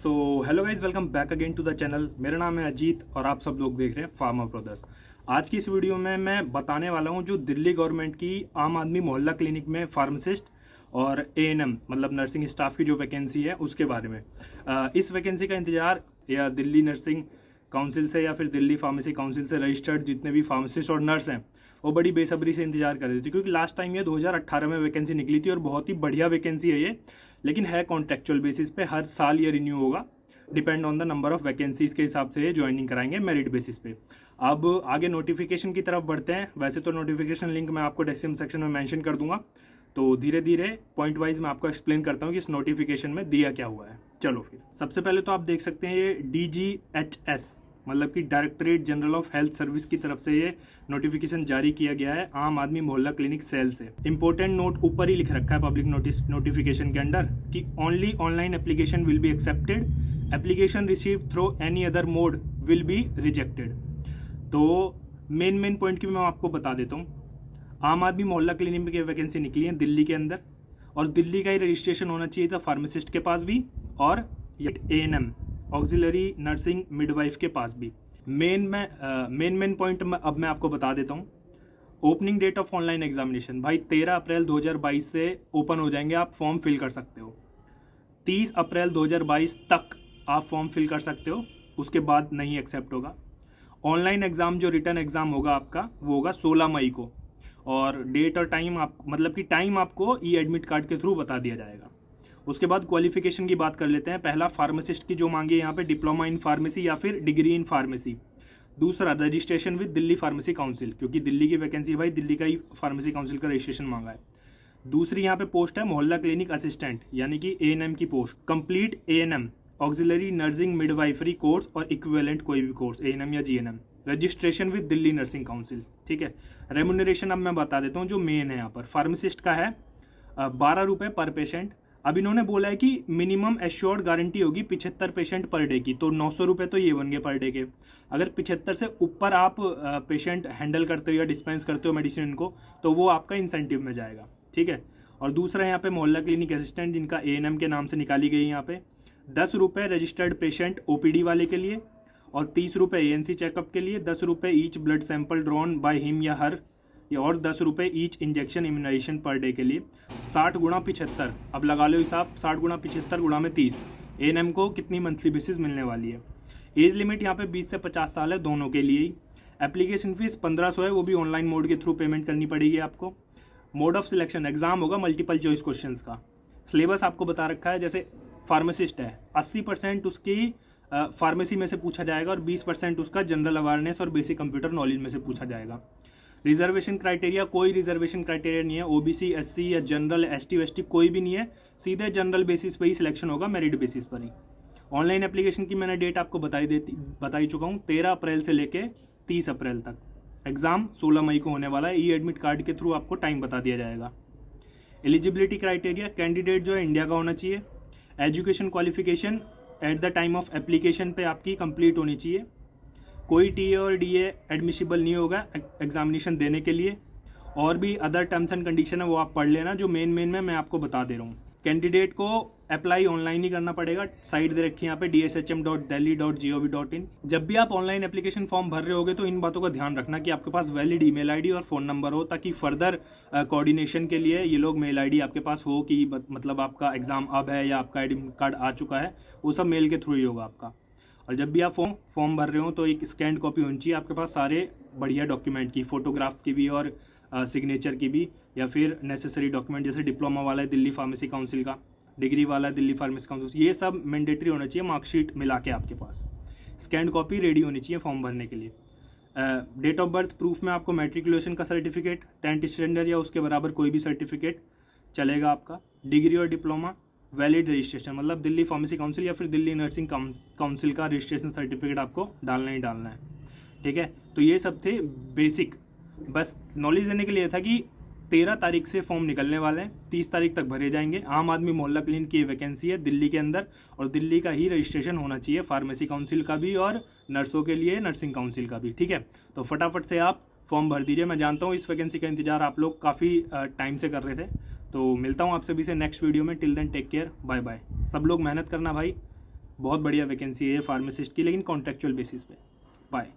So hello guys, welcome back again to the channel. मेरा नाम है अजीत और आप सब लोग देख रहे हैं फार्मा ब्रदर्स। आज की इस वीडियो में मैं बताने वाला हूं जो दिल्ली गवर्नमेंट की आम आदमी मोहल्ला क्लिनिक में फार्मासिस्ट और एएनएम मतलब नर्सिंग स्टाफ की जो वैकेंसी है उसके बारे में। इस वैकेंसी का इंतजार या दिल्ली नर्सिंग काउंसिल से या फिर दिल्ली फार्मेसी काउंसिल से रजिस्टर्ड जितने भी फार्मासिस्ट और नर्स हैं वो बड़ी बेसब्री से इंतजार कर रही थी, क्योंकि लास्ट टाइम ये 2018 में वैकेंसी निकली थी और बहुत ही बढ़िया वैकेंसी है ये, लेकिन है कॉन्ट्रेक्चुअल बेसिस पे, हर साल ये रिन्यू होगा। Depend on the number of vacancies के हिसाब से ये ज्वाइनिंग कराएंगे मेरिट बेसिस पे। अब आगे नोटिफिकेशन की तरफ बढ़ते हैं। वैसे तो नोटिफिकेशन लिंक मैं आपको डिस्क्रिप्शन सेक्शन में मेंशन कर दूंगा, तो धीरे धीरे पॉइंट वाइज मैं आपको एक्सप्लेन करता हूँ कि इस नोटिफिकेशन में दिया क्या हुआ है। चलो फिर सबसे पहले तो आप देख सकते हैं ये DGHS मतलब कि directorate general of health service की तरफ से ये नोटिफिकेशन जारी किया गया है आम आदमी मोहल्ला क्लिनिक सेल से। इंपॉर्टेंट नोट ऊपर ही लिख रखा है पब्लिक नोटिफिकेशन के अंडर कि only online application will be accepted, application receive through any other mode will be rejected. तो मेन पॉइंट की मैं आपको बता देता हूँ। आम आदमी मोहल्ला क्लिनिक में वैकेंसी निकली है दिल्ली के अंदर, और दिल्ली का ही रजिस्ट्रेशन होना चाहिए था फार्मासिस्ट के पास भी और ANM ऑक्सिलरी नर्सिंग मिडवाइफ के पास भी। मेन पॉइंट अब मैं आपको बता देता हूँ। Opening date of online examination भाई 13 अप्रैल 2022 से ओपन हो जाएंगे, आप फॉर्म फिल कर सकते हो। 30 अप्रैल 2022 तक आप फॉर्म फिल कर सकते हो, उसके बाद नहीं एक्सेप्ट होगा। ऑनलाइन एग्जाम जो रिटर्न एग्जाम होगा आपका वो होगा 16 मई को, और डेट और टाइम आप मतलब कि टाइम आपको ई एडमिट कार्ड के थ्रू बता दिया जाएगा। उसके बाद क्वालिफिकेशन की बात कर लेते हैं। पहला फार्मासिस्ट की जो मांगी है यहाँ पे डिप्लोमा इन फार्मेसी या फिर डिग्री इन फार्मेसी। दूसरा registration with Delhi pharmacy council, क्योंकि दिल्ली की वैकेंसी है भाई, दिल्ली का ही फार्मेसी काउंसिल का रजिस्ट्रेशन मांगा है। दूसरी यहाँ पे पोस्ट है मोहल्ला क्लिनिक असिस्टेंट यानी कि ANM की post. Complete ANM auxiliary nursing midwifery course और इक्विवेलेंट कोई भी कोर्स ANM या GNM। Registration with Delhi nursing council, ठीक है। रेम्यूनरेशन अब मैं बता देता हूँ जो मेन है यहाँ पर। फार्मासिस्ट का है 12 रुपये पर पेशेंट। अब इन्होंने बोला है कि मिनिमम एश्योर्ड गारंटी होगी 75 पेशेंट पर डे की, तो 900 रुपये तो ये बन गए पर डे के। अगर 75 से ऊपर आप पेशेंट हैंडल करते हो या डिस्पेंस करते हो मेडिसिन को, तो वो आपका इंसेंटिव में जाएगा, ठीक है। और दूसरा यहाँ पे मोहल्ला क्लिनिक असिस्टेंट जिनका ANM के नाम से निकाली गई यहाँ पे 10 रुपये रजिस्टर्ड पेशेंट OPD वाले के लिए, और 30 रुपये ANC चेकअप के लिए, 10 रुपये each blood sample drawn by him या हर, और 10 रुपये each injection immunization per day के लिए। 60 गुणा 75, अब लगा लो हिसाब, 60 गुणा 75 गुणा में 30, ANM को कितनी मंथली बेसिस मिलने वाली है। एज लिमिट यहाँ पे 20 से 50 साल है दोनों के लिए ही। एप्लीकेशन फीस 1500 है, वो भी ऑनलाइन मोड के थ्रू पेमेंट करनी पड़ेगी आपको। मोड ऑफ सिलेक्शन एग्जाम होगा मल्टीपल चॉइस क्वेश्चंस का। सिलेबस आपको बता रखा है, जैसे फार्मासिस्ट है 80% उसकी फार्मेसी में से पूछा जाएगा और 20% उसका जनरल अवेयरनेस और बेसिक कंप्यूटर नॉलेज में से पूछा जाएगा। रिजर्वेशन क्राइटेरिया, कोई रिजर्वेशन क्राइटेरिया नहीं है। OBC SC या जनरल ST ST कोई भी नहीं है, सीधे जनरल बेसिस पे ही सिलेक्शन होगा, मेरिट बेसिस पर ही। ऑनलाइन एप्लीकेशन की मैंने डेट आपको बता ही चुका हूँ, 13 अप्रैल से लेके 30 अप्रैल तक। एग्जाम 16 मई को होने वाला है। ई एडमिट कार्ड के थ्रू आपको टाइम बता दिया जाएगा। एलिजिबिलिटी क्राइटेरिया, कैंडिडेट जो है इंडिया का होना चाहिए। Education qualification at the time of application पे आपकी कंप्लीट होनी चाहिए। कोई TA और DA एडमिसिबल नहीं होगा एग्जामिनेशन देने के लिए। और भी अदर टर्म्स एंड कंडीशन है वो आप पढ़ लेना, जो मेन में मैं आपको बता दे रहा हूँ। कैंडिडेट को अप्लाई ऑनलाइन ही करना pड़ेगा। साइट दे रखी है यहाँ पे dshm.delhi.gov.in। जब भी आप ऑनलाइन एप्लीकेशन फॉर्म भर रहे होगे तो इन बातों का ध्यान रखना कि आपके पास वैलिड ईमेल आईडी और फ़ोन नंबर हो, ताकि फर्दर कोऑर्डिनेशन के लिए ये लोग मेल आईडी आपके पास हो कि मतलब आपका एग्जाम अब है या आपका एडमिट कार्ड आ चुका है, वो सब मेल के थ्रू ही होगा आपका। और जब भी आप फॉर्म भर रहे हो तो एक स्कैन कॉपी होनी चाहिए आपके पास सारे बढ़िया डॉक्यूमेंट की, फोटोग्राफ्स की भी और सिग्नेचर की भी, या फिर नेसेसरी डॉक्यूमेंट जैसे डिप्लोमा वाला है दिल्ली फार्मेसी काउंसिल का, डिग्री वाला है दिल्ली फार्मेसी काउंसिल, ये सब मैंडेटरी होना चाहिए। मार्कशीट मिला के आपके पास स्कैन कॉपी रेडी होनी चाहिए फॉर्म भरने के लिए। डेट ऑफ बर्थ प्रूफ में आपको मैट्रिकुलेशन का सर्टिफिकेट, 10th स्टैंडर्ड या उसके बराबर कोई भी सर्टिफिकेट चलेगा आपका। डिग्री और डिप्लोमा, वैलिड रजिस्ट्रेशन मतलब दिल्ली फार्मेसी काउंसिल या फिर दिल्ली नर्सिंग काउंसिल का रजिस्ट्रेशन सर्टिफिकेट आपको डालना ही डालना है, ठीक है। तो ये सब थे बेसिक, बस नॉलेज देने के लिए था कि 13 तारीख से फॉर्म निकलने वाले हैं, 30 तारीख तक भरे जाएंगे। आम आदमी मोहल्ला क्लिनिक की वैकेंसी है दिल्ली के अंदर, और दिल्ली का ही रजिस्ट्रेशन होना चाहिए, फार्मेसी काउंसिल का भी और नर्सों के लिए नर्सिंग काउंसिल का भी, ठीक है। तो फटाफट से आप फॉर्म भर दीजिए। मैं जानता हूँ इस वैकेंसी का इंतजार आप लोग काफ़ी टाइम से कर रहे थे। तो मिलता हूँ आप सभी से नेक्स्ट वीडियो में। Till then take care, bye bye. सब लोग मेहनत करना भाई, बहुत बढ़िया वैकेंसी है फार्मासिस्ट की, लेकिन कॉन्ट्रेक्चुअल बेसिस पे। बाय।